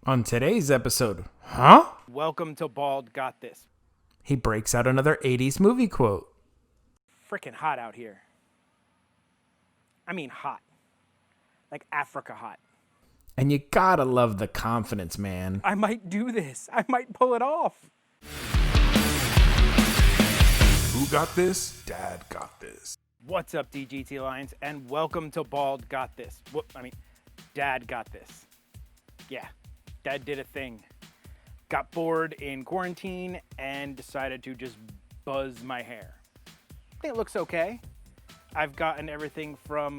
On today's episode, huh? Welcome to Bald Got This. He breaks out another 80s movie quote. Freaking hot out here. I mean hot. Like Africa hot. And you gotta love the confidence, man. I might do this. I might pull it off. Who got this? Dad got this. What's up, DGT Alliance, and welcome to Bald Got This. Dad got this. Yeah, Dad did a thing. Got bored in quarantine and decided to just buzz my hair. I think it looks okay. I've gotten everything from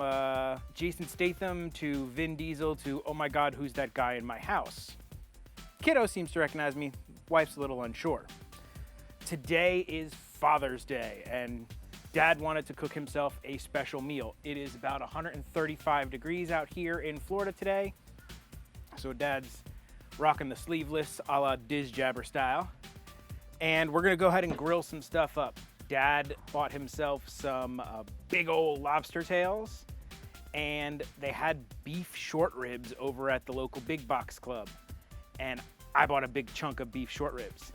Jason Statham to Vin Diesel to, oh my God, who's that guy in my house? Kiddo seems to recognize me. Wife's a little unsure. Today is Father's Day, and Dad wanted to cook himself a special meal. It is about 135 degrees out here in Florida today. So Dad's rocking the sleeveless a la Diz Jabber style. And we're gonna go ahead and grill some stuff up. Dad bought himself some big old lobster tails, and they had beef short ribs over at the local big box club. And I bought a big chunk of beef short ribs.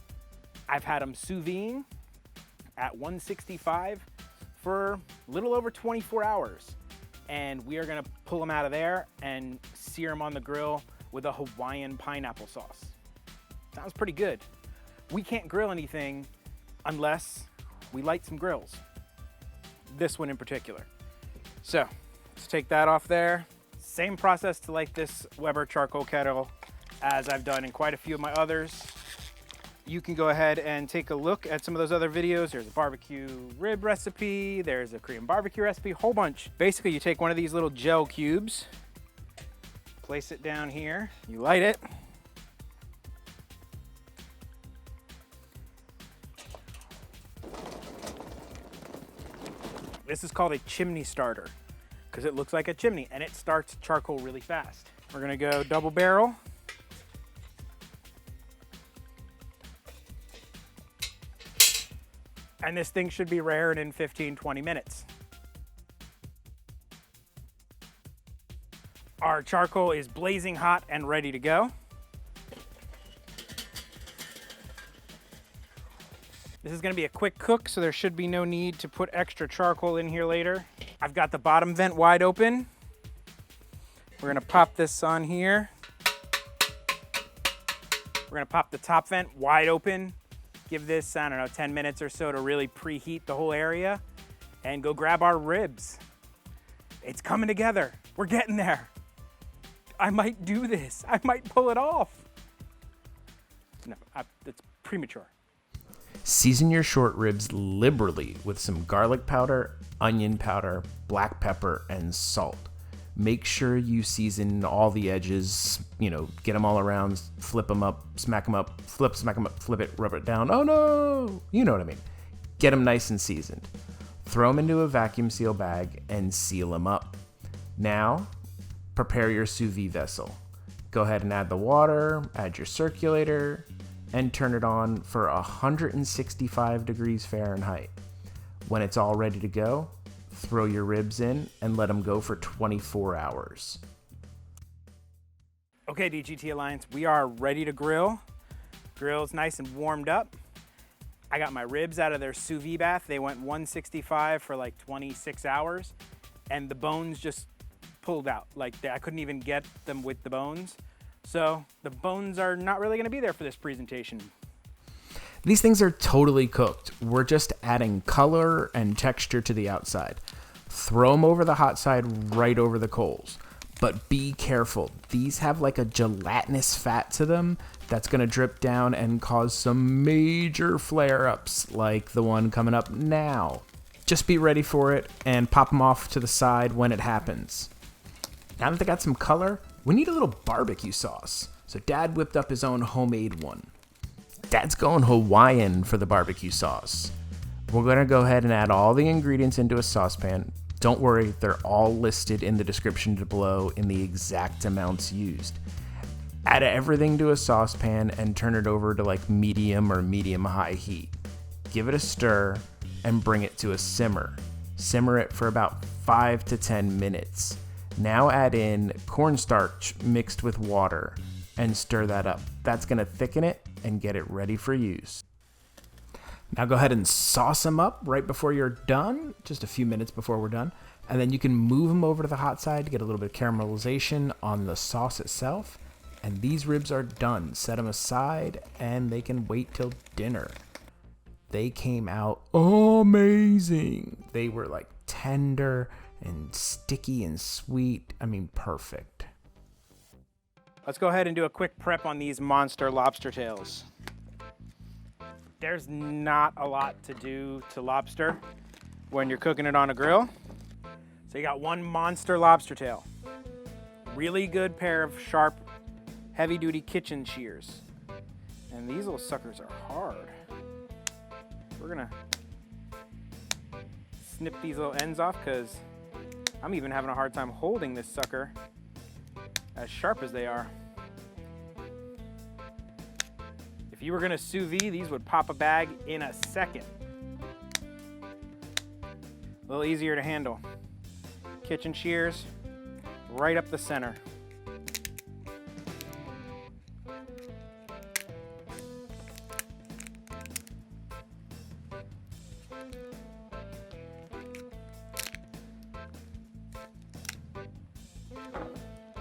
I've had them sous vide at 165 for a little over 24 hours. And we are gonna pull them out of there and sear them on the grill with a Hawaiian pineapple sauce. Sounds pretty good. We can't grill anything unless we light some grills. This one in particular. So let's take that off there. Same process to light this Weber charcoal kettle as I've done in quite a few of my others. You can go ahead and take a look at some of those other videos. There's a barbecue rib recipe, there's a Korean barbecue recipe, whole bunch. Basically, you take one of these little gel cubes, place it down here, you light it. This is called a chimney starter because it looks like a chimney and it starts charcoal really fast. We're gonna go double barrel. And this thing should be raring in 15, 20 minutes. Our charcoal is blazing hot and ready to go. This is gonna be a quick cook, so there should be no need to put extra charcoal in here later. I've got the bottom vent wide open. We're gonna pop this on here. We're gonna pop the top vent wide open. Give this, 10 minutes or so to really preheat the whole area and go grab our ribs. It's coming together. We're getting there. I might do this. I might pull it off. No, it's premature. Season your short ribs liberally with some garlic powder, onion powder, black pepper, and salt. Make sure you season all the edges, get them all around, flip them up, smack them up, smack them up, flip it, rub it down. Oh no! You know what I mean. Get them nice and seasoned. Throw them into a vacuum seal bag and seal them up. Now, prepare your sous vide vessel. Go ahead and add the water, add your circulator, and turn it on for 165 degrees Fahrenheit. When it's all ready to go, throw your ribs in and let them go for 24 hours. Okay, DGT Alliance, we are ready to grill. Grill's nice and warmed up. I got my ribs out of their sous vide bath. They went 165 for like 26 hours, and the bones just pulled out. I couldn't even get them with the bones. So the bones are not really gonna be there for this presentation. These things are totally cooked. We're just adding color and texture to the outside. Throw them over the hot side right over the coals. But be careful. These have like a gelatinous fat to them that's going to drip down and cause some major flare-ups like the one coming up now. Just be ready for it and pop them off to the side when it happens. Now that they got some color, we need a little barbecue sauce. So Dad whipped up his own homemade one. Dad's going Hawaiian for the barbecue sauce. We're going to go ahead and add all the ingredients into a saucepan. Don't worry, they're all listed in the description below in the exact amounts used. Add everything to a saucepan and turn it over to medium or medium-high heat. Give it a stir and bring it to a simmer. Simmer it for about 5 to 10 minutes. Now add in cornstarch mixed with water. and stir that up. That's gonna thicken it and get it ready for use. Now go ahead and sauce them up right before you're done, just a few minutes before we're done. And then you can move them over to the hot side to get a little bit of caramelization on the sauce itself. And these ribs are done. Set them aside and they can wait till dinner. They came out amazing. They were like tender and sticky and sweet. I mean, perfect. Let's go ahead and do a quick prep on these monster lobster tails. There's not a lot to do to lobster when you're cooking it on a grill. So you got one monster lobster tail. Really good pair of sharp, heavy-duty kitchen shears. And these little suckers are hard. We're gonna snip these little ends off because I'm even having a hard time holding this sucker as sharp as they are. If you were gonna sous vide, these would pop a bag in a second. A little easier to handle. Kitchen shears, right up the center.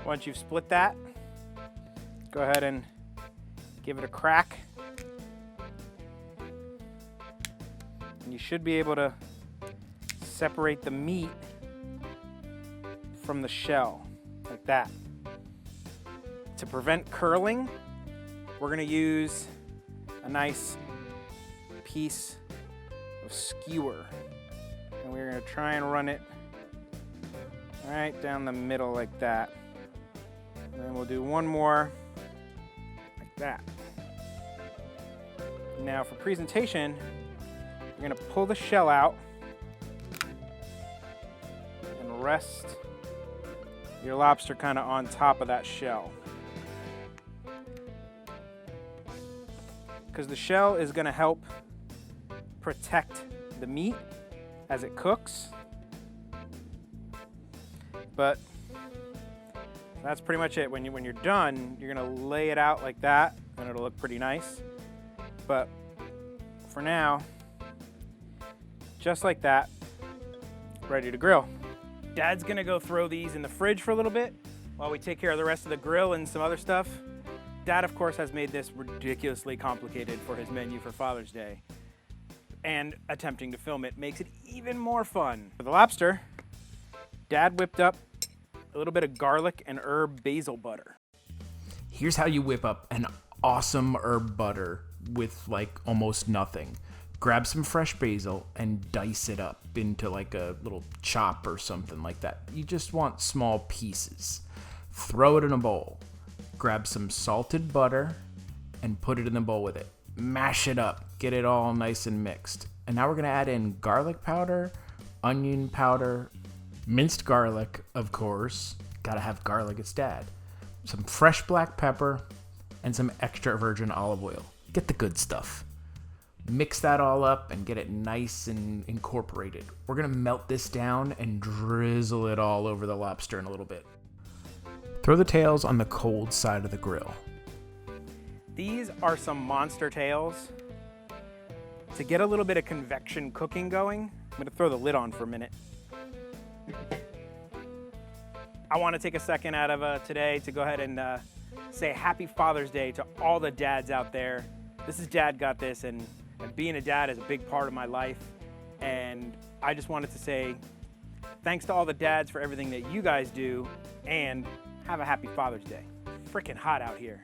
Once you've split that, go ahead and give it a crack. And you should be able to separate the meat from the shell, like that. To prevent curling, we're gonna use a nice piece of skewer. And we're gonna try and run it right down the middle like that. And then we'll do one more like that. Now for presentation, you're gonna pull the shell out and rest your lobster kind of on top of that shell. Because the shell is gonna help protect the meat as it cooks. But that's pretty much it. When you're done, you're gonna lay it out like that and it'll look pretty nice. But for now, just like that, ready to grill. Dad's gonna go throw these in the fridge for a little bit while we take care of the rest of the grill and some other stuff. Dad, of course, has made this ridiculously complicated for his menu for Father's Day. And attempting to film it makes it even more fun. For the lobster, Dad whipped up a little bit of garlic and herb basil butter. Here's how you whip up an awesome herb butter with like almost nothing. Grab some fresh basil and dice it up into like a little chop or something like that. You just want small pieces. Throw it in a bowl. Grab some salted butter and put it in the bowl with it. Mash it up. Get it all nice and mixed. And now we're going to add in garlic powder, onion powder, minced garlic, of course. Gotta have garlic, it's Dad. Some fresh black pepper and some extra virgin olive oil. Get the good stuff. Mix that all up and get it nice and incorporated. We're gonna melt this down and drizzle it all over the lobster in a little bit. Throw the tails on the cold side of the grill. These are some monster tails. To get a little bit of convection cooking going, I'm gonna throw the lid on for a minute. I wanna take a second out of today to go ahead and say Happy Father's Day to all the dads out there. This is Dad Got This, and being a dad is a big part of my life. And I just wanted to say thanks to all the dads for everything that you guys do, and have a happy Father's Day. Freaking hot out here.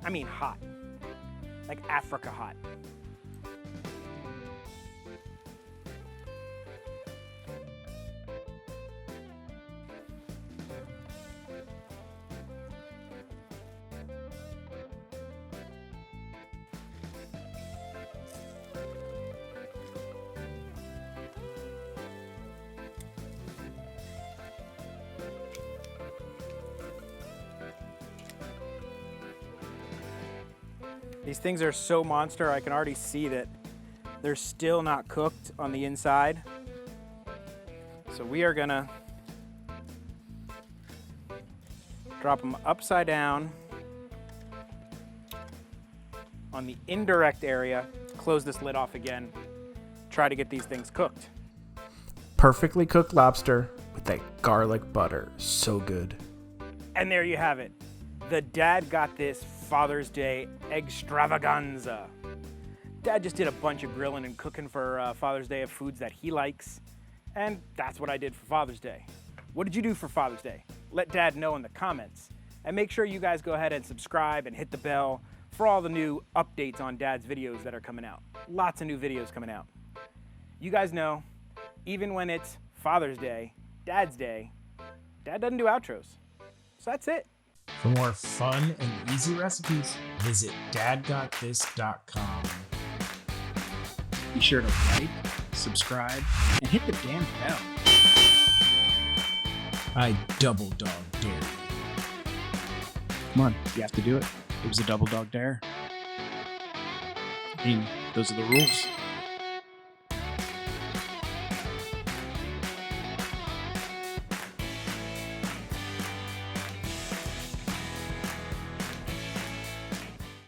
I mean hot, like Africa hot. These things are so monster, I can already see that they're still not cooked on the inside. So we are gonna Drop them upside down on the indirect area. Close this lid off again. Try to get these things cooked. Perfectly cooked lobster with that garlic butter. So good. And there you have it. The Dad Got This Father's Day extravaganza. Dad just did a bunch of grilling and cooking for Father's Day of foods that he likes. And that's what I did for Father's Day. What did you do for Father's Day? Let Dad know in the comments. And make sure you guys go ahead and subscribe and hit the bell for all the new updates on Dad's videos that are coming out. Lots of new videos coming out. You guys know, even when it's Father's Day, Dad's Day, Dad doesn't do outros. So that's it. For more fun and easy recipes, visit dadgotthis.com. Be sure to like, subscribe, and hit the damn bell. I double dog dare you. Come on, you have to do it. It was a double dog dare. I mean, those are the rules.